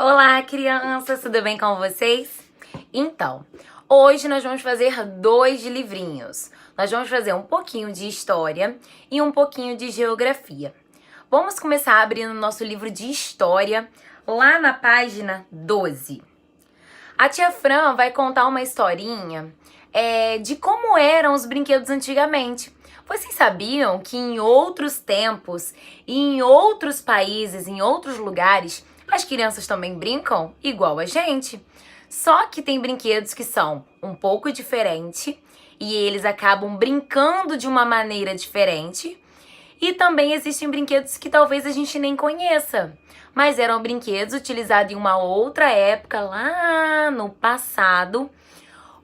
Olá, crianças, tudo bem com vocês? Então, hoje nós vamos fazer 2 livrinhos. Nós vamos fazer um pouquinho de história e um pouquinho de geografia. Vamos começar abrindo nosso livro de história lá na página 12. A tia Fran vai contar uma historinha de como eram os brinquedos antigamente. Vocês sabiam que em outros tempos e em outros países, em outros lugares, as crianças também brincam igual a gente? Só que tem brinquedos que são um pouco diferentes e eles acabam brincando de uma maneira diferente. E também existem brinquedos que talvez a gente nem conheça, mas eram brinquedos utilizados em uma outra época, lá no passado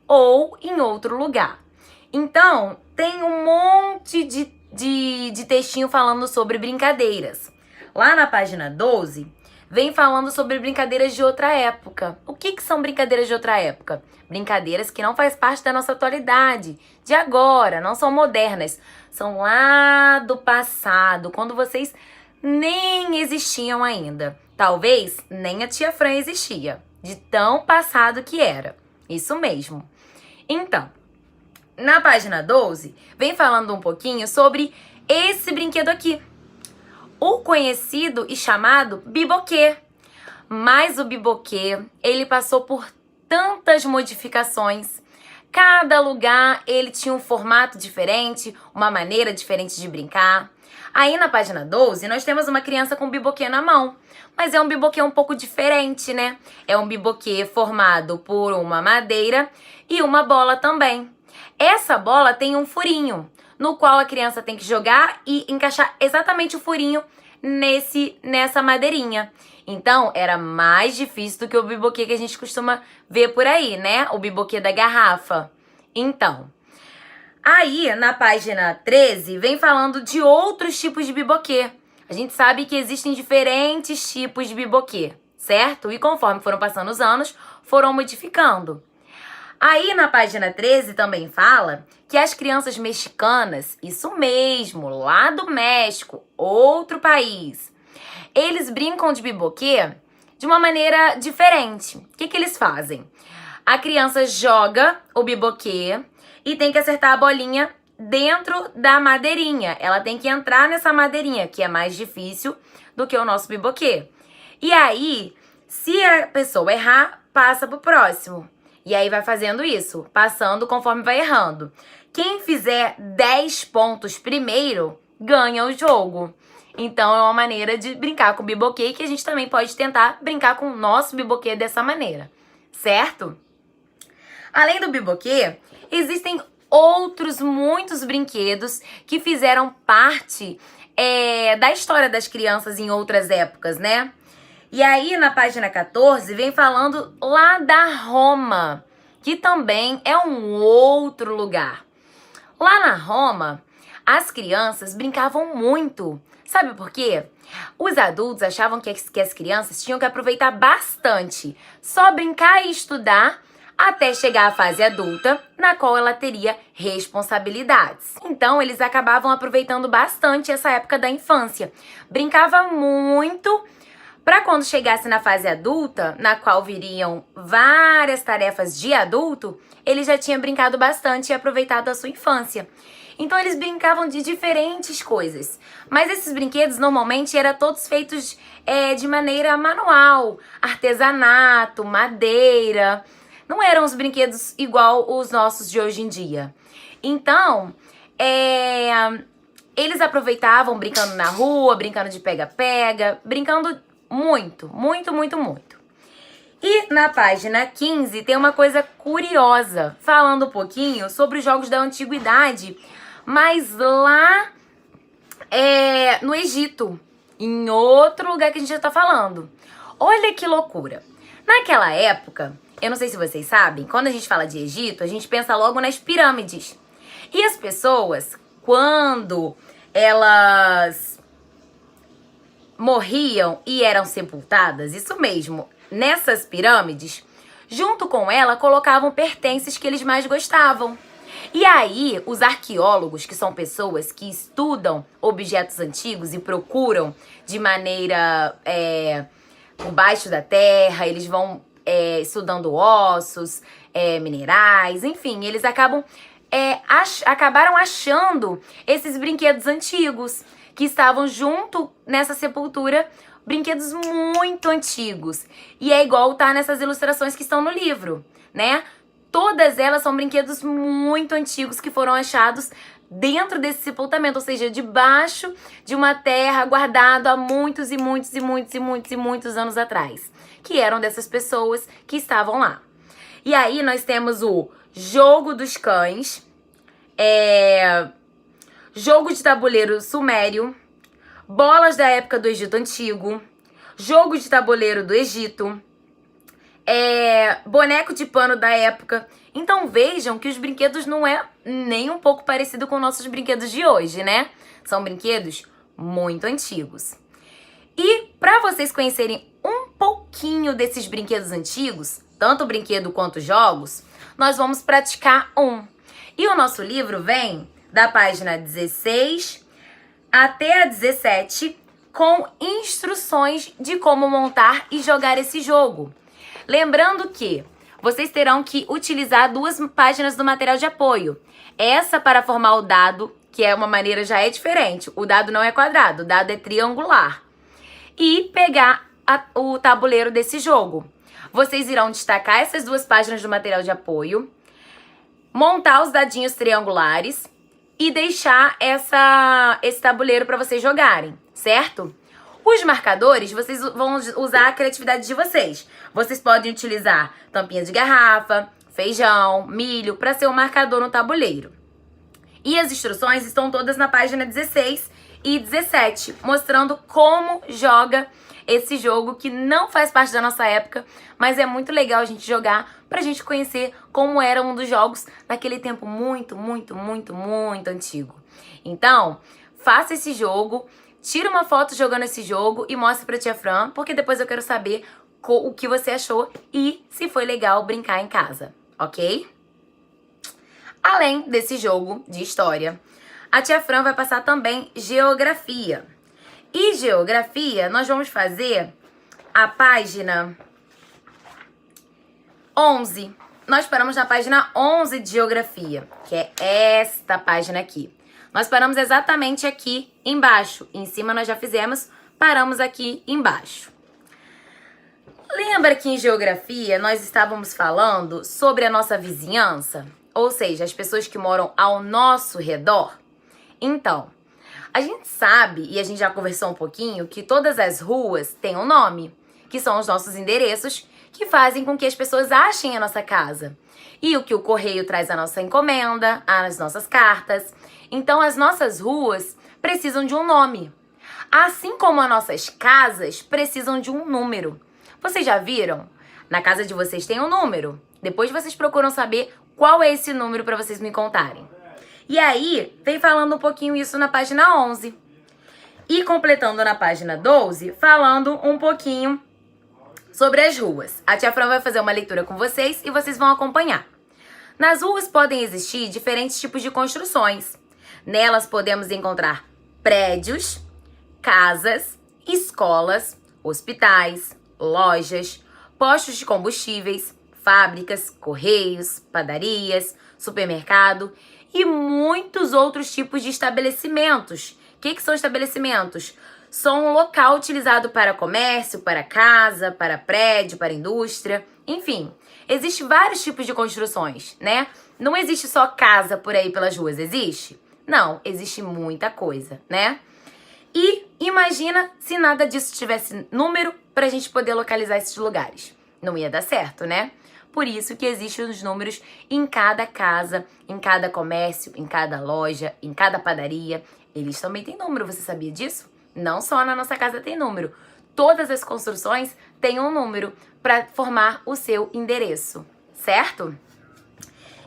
ou em outro lugar. Então, tem um monte de textinho falando sobre brincadeiras. Lá na página 12, vem falando sobre brincadeiras de outra época. O que são brincadeiras de outra época? Brincadeiras que não faz parte da nossa atualidade, de agora, não são modernas. São lá do passado, quando vocês nem existiam ainda. Talvez nem a tia Fran existia, de tão passado que era. Isso mesmo. Então, na página 12, vem falando um pouquinho sobre esse brinquedo aqui. O conhecido e chamado biboquê. Mas o biboquê, ele passou por tantas modificações. Cada lugar, ele tinha um formato diferente, uma maneira diferente de brincar. Aí na página 12, nós temos uma criança com biboquê na mão. Mas é um biboquê um pouco diferente, né? É um biboquê formado por uma madeira e uma bola também. Essa bola tem um furinho, no qual a criança tem que jogar e encaixar exatamente o furinho nessa madeirinha. Então, era mais difícil do que o biboquê que a gente costuma ver por aí, né? O biboquê da garrafa. Então, aí na página 13, vem falando de outros tipos de biboquê. A gente sabe que existem diferentes tipos de biboquê, certo? E conforme foram passando os anos, foram modificando. Aí na página 13 também fala que as crianças mexicanas, isso mesmo, lá do México, outro país, eles brincam de biboquê de uma maneira diferente. O que eles fazem? A criança joga o biboquê e tem que acertar a bolinha dentro da madeirinha. Ela tem que entrar nessa madeirinha, que é mais difícil do que o nosso biboquê. E aí, se a pessoa errar, passa pro próximo. E aí vai fazendo isso, passando conforme vai errando. Quem fizer 10 pontos primeiro, ganha o jogo. Então é uma maneira de brincar com o biboquê que a gente também pode tentar brincar com o nosso biboquê dessa maneira, certo? Além do biboquê, existem muitos brinquedos que fizeram parte da história das crianças em outras épocas, né? E aí, na página 14, vem falando lá da Roma, que também é um outro lugar. Lá na Roma, as crianças brincavam muito. Sabe por quê? Os adultos achavam que as crianças tinham que aproveitar bastante, só brincar e estudar até chegar à fase adulta, na qual ela teria responsabilidades. Então, eles acabavam aproveitando bastante essa época da infância. Brincava muito para quando chegasse na fase adulta, na qual viriam várias tarefas de adulto, ele já tinha brincado bastante e aproveitado a sua infância. Então eles brincavam de diferentes coisas. Mas esses brinquedos normalmente eram todos feitos de maneira manual, artesanato, madeira. Não eram os brinquedos igual os nossos de hoje em dia. Então, eles aproveitavam brincando na rua, brincando de pega-pega, brincando muito. E na página 15 tem uma coisa curiosa, falando um pouquinho sobre os jogos da antiguidade, mas lá no Egito, em outro lugar que a gente já tá falando. Olha que loucura. Naquela época, eu não sei se vocês sabem, quando a gente fala de Egito, a gente pensa logo nas pirâmides. E as pessoas, quando elas morriam e eram sepultadas, isso mesmo, nessas pirâmides, junto com ela colocavam pertences que eles mais gostavam. E aí, os arqueólogos, que são pessoas que estudam objetos antigos e procuram de maneira por baixo da terra, eles vão estudando ossos, minerais, enfim, eles acabaram achando esses brinquedos antigos que estavam junto nessa sepultura, brinquedos muito antigos. E é igual tá nessas ilustrações que estão no livro, né? Todas elas são brinquedos muito antigos que foram achados dentro desse sepultamento, ou seja, debaixo de uma terra guardado há muitos e muitos e muitos e muitos e muitos anos atrás, que eram dessas pessoas que estavam lá. E aí nós temos o jogo dos cães, jogo de tabuleiro sumério, bolas da época do Egito Antigo, jogo de tabuleiro do Egito, boneco de pano da época. Então vejam que os brinquedos não é nem um pouco parecido com nossos brinquedos de hoje, né? São brinquedos muito antigos. E para vocês conhecerem um pouquinho desses brinquedos antigos, tanto brinquedo quanto jogos, nós vamos praticar um. E o nosso livro vem da página 16 até a 17 com instruções de como montar e jogar esse jogo. Lembrando que vocês terão que utilizar 2 páginas do material de apoio. Essa para formar o dado, que é uma maneira já é diferente. O dado não é quadrado, o dado é triangular. E pegar o tabuleiro desse jogo. Vocês irão destacar essas 2 páginas do material de apoio, montar os dadinhos triangulares e deixar esse tabuleiro para vocês jogarem, certo? Os marcadores, vocês vão usar a criatividade de vocês. Vocês podem utilizar tampinha de garrafa, feijão, milho, para ser um marcador no tabuleiro. E as instruções estão todas na página 16 e 17, mostrando como joga esse jogo que não faz parte da nossa época, mas é muito legal a gente jogar pra gente conhecer como era um dos jogos naquele tempo muito, muito, muito, muito antigo. Então, faça esse jogo, tira uma foto jogando esse jogo e mostre pra tia Fran, porque depois eu quero saber o que você achou e se foi legal brincar em casa, ok? Além desse jogo de história, a tia Fran vai passar também geografia. E geografia, nós vamos fazer a página 11. Nós paramos na página 11 de geografia, que é esta página aqui. Nós paramos exatamente aqui embaixo. Em cima nós já fizemos, paramos aqui embaixo. Lembra que em geografia nós estávamos falando sobre a nossa vizinhança? Ou seja, as pessoas que moram ao nosso redor? Então, a gente sabe, e a gente já conversou um pouquinho, que todas as ruas têm um nome, que são os nossos endereços, que fazem com que as pessoas achem a nossa casa. E o que o correio traz a nossa encomenda, as nossas cartas. Então, as nossas ruas precisam de um nome. Assim como as nossas casas precisam de um número. Vocês já viram? Na casa de vocês tem um número. Depois vocês procuram saber qual é esse número para vocês me contarem. E aí, vem falando um pouquinho isso na página 11. E completando na página 12, falando um pouquinho sobre as ruas. A tia Fran vai fazer uma leitura com vocês e vocês vão acompanhar. Nas ruas podem existir diferentes tipos de construções. Nelas podemos encontrar prédios, casas, escolas, hospitais, lojas, postos de combustíveis, fábricas, correios, padarias, supermercado e muitos outros tipos de estabelecimentos. O que são estabelecimentos? São um local utilizado para comércio, para casa, para prédio, para indústria, enfim. Existem vários tipos de construções, né? Não existe só casa por aí pelas ruas, existe? Não, existe muita coisa, né? E imagina se nada disso tivesse número para a gente poder localizar esses lugares. Não ia dar certo, né? Por isso que existem os números em cada casa, em cada comércio, em cada loja, em cada padaria. Eles também têm número, você sabia disso? Não só na nossa casa tem número. Todas as construções têm um número para formar o seu endereço, certo?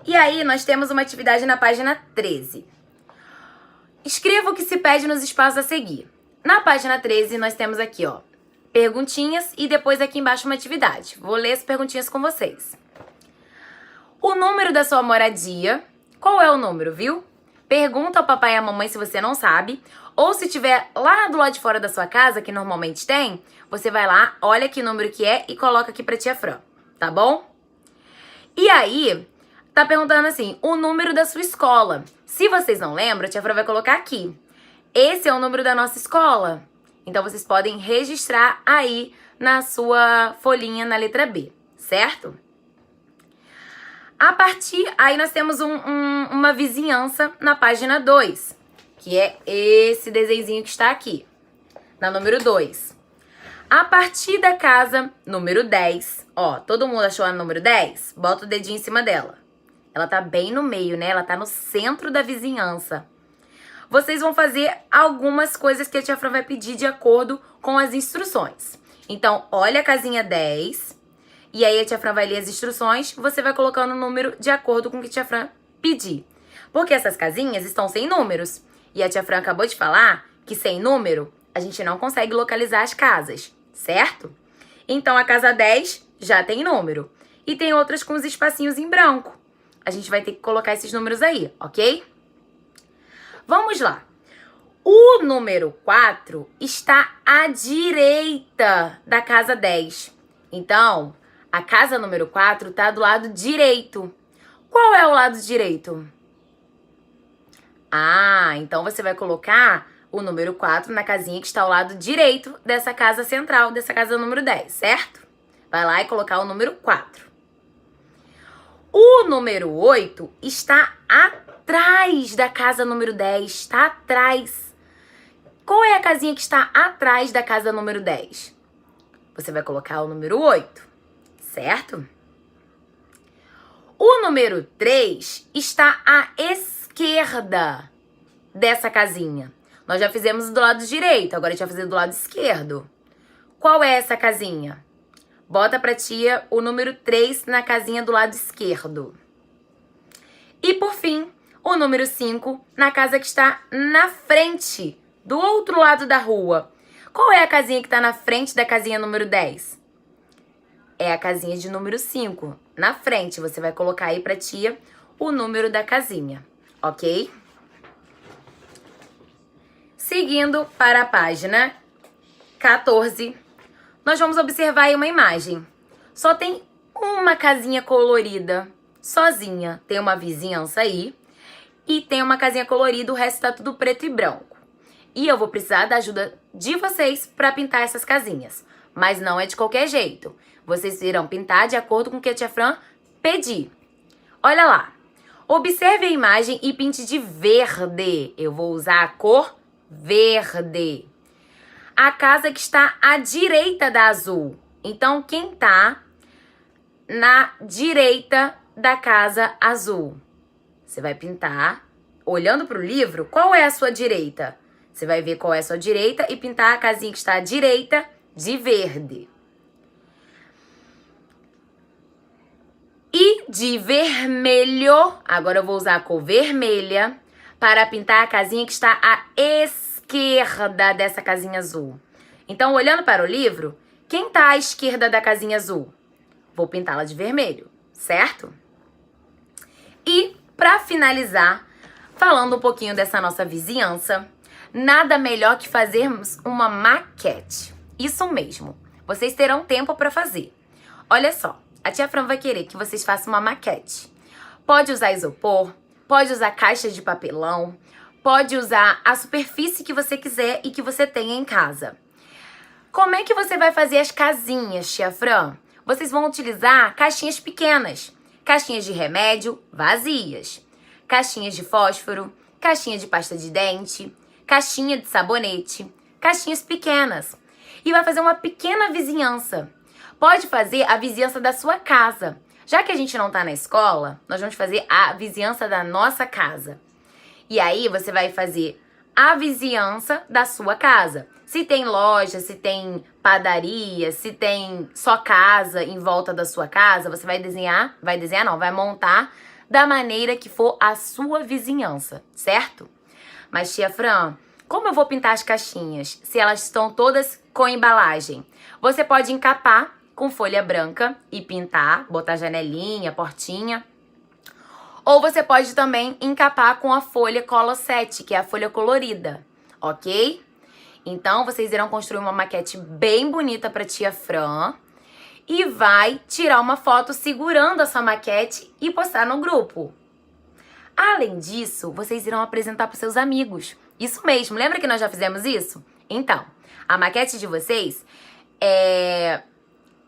E aí nós temos uma atividade na página 13. Escreva o que se pede nos espaços a seguir. Na página 13 nós temos aqui, ó, perguntinhas e depois aqui embaixo uma atividade. Vou ler as perguntinhas com vocês. O número da sua moradia. Qual é o número, viu? pergunta ao papai e à mamãe se você não sabe. Ou se tiver lá do lado de fora da sua casa, que normalmente tem, você vai lá, olha que número que é e coloca aqui pra tia Fran, tá bom? E aí, tá perguntando assim, o número da sua escola. Se vocês não lembram, a tia Fran vai colocar aqui. Esse é o número da nossa escola. Então, vocês podem registrar aí na sua folhinha na letra B, certo? Aí nós temos uma vizinhança na página 2, que é esse desenhozinho que está aqui, na número 2. A partir da casa número 10, ó, todo mundo achou a número 10? Bota o dedinho em cima dela. Ela tá bem no meio, né? Ela tá no centro da vizinhança. Vocês vão fazer algumas coisas que a tia Fran vai pedir de acordo com as instruções. Então, olha a casinha 10, e aí a tia Fran vai ler as instruções, você vai colocando o número de acordo com o que a tia Fran pedir. Porque essas casinhas estão sem números. E a tia Fran acabou de falar que sem número, a gente não consegue localizar as casas, certo? Então, a casa 10 já tem número. E tem outras com os espacinhos em branco. A gente vai ter que colocar esses números aí, ok? Vamos lá. O número 4 está à direita da casa 10. Então, a casa número 4 está do lado direito. Qual é o lado direito? Ah, então você vai colocar o número 4 na casinha que está ao lado direito dessa casa central, dessa casa número 10, certo? Vai lá e colocar o número 4. O número 8 está atrás da casa número 10, está atrás. Qual é a casinha que está atrás da casa número 10? Você vai colocar o número 8, certo? O número 3 está à esquerda dessa casinha. Nós já fizemos do lado direito, agora a gente vai fazer do lado esquerdo. Qual é essa casinha? Bota pra tia o número 3 na casinha do lado esquerdo. E por fim, o número 5 na casa que está na frente, do outro lado da rua. Qual é a casinha que está na frente da casinha número 10? É a casinha de número 5. Na frente, você vai colocar aí pra tia o número da casinha, ok? Seguindo para a página 14, nós vamos observar aí uma imagem. Só tem uma casinha colorida, sozinha. Tem uma vizinhança aí e tem uma casinha colorida, o resto tá tudo preto e branco. E eu vou precisar da ajuda de vocês para pintar essas casinhas. Mas não é de qualquer jeito. Vocês irão pintar de acordo com o que a tia Fran pedir. Olha lá. Observe a imagem e pinte de verde. Eu vou usar a cor verde. A casa que está à direita da azul. Então, quem tá na direita da casa azul? Você vai pintar, olhando para o livro, qual é a sua direita? Você vai ver qual é a sua direita e pintar a casinha que está à direita de verde. E de vermelho, agora eu vou usar a cor vermelha para pintar a casinha que está à esquerda dessa casinha azul. Então, olhando para o livro, quem está à esquerda da casinha azul? Vou pintá-la de vermelho, certo? E, para finalizar, falando um pouquinho dessa nossa vizinhança, nada melhor que fazermos uma maquete. Isso mesmo, vocês terão tempo para fazer. Olha só, a tia Fran vai querer que vocês façam uma maquete. Pode usar isopor, pode usar caixa de papelão, pode usar a superfície que você quiser e que você tenha em casa. Como é que você vai fazer as casinhas, tia Fran? Vocês vão utilizar caixinhas pequenas, caixinhas de remédio vazias, caixinhas de fósforo, caixinha de pasta de dente, caixinha de sabonete, caixinhas pequenas. E vai fazer uma pequena vizinhança. Pode fazer a vizinhança da sua casa. Já que a gente não tá na escola, nós vamos fazer a vizinhança da nossa casa. E aí você vai fazer a vizinhança da sua casa. Se tem loja, se tem padaria, se tem só casa em volta da sua casa, você vai vai montar da maneira que for a sua vizinhança, certo? Mas, tia Fran, como eu vou pintar as caixinhas se elas estão todas com embalagem? Você pode encapar com folha branca e pintar, botar janelinha, portinha. Ou você pode também encapar com a folha Cola 7, que é a folha colorida, ok? Então, vocês irão construir uma maquete bem bonita para tia Fran e vai tirar uma foto segurando essa maquete e postar no grupo. Além disso, vocês irão apresentar para seus amigos. Isso mesmo, lembra que nós já fizemos isso? Então, a maquete de vocês,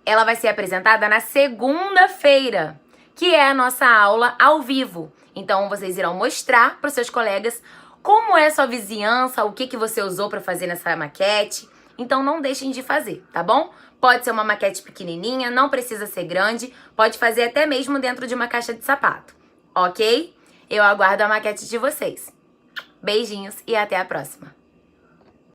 ela vai ser apresentada na segunda-feira, que é a nossa aula ao vivo. Então, vocês irão mostrar para os seus colegas como é a sua vizinhança, o que você usou para fazer nessa maquete. Então, não deixem de fazer, tá bom? Pode ser uma maquete pequenininha, não precisa ser grande, pode fazer até mesmo dentro de uma caixa de sapato, ok? Eu aguardo a maquete de vocês. Beijinhos e até a próxima!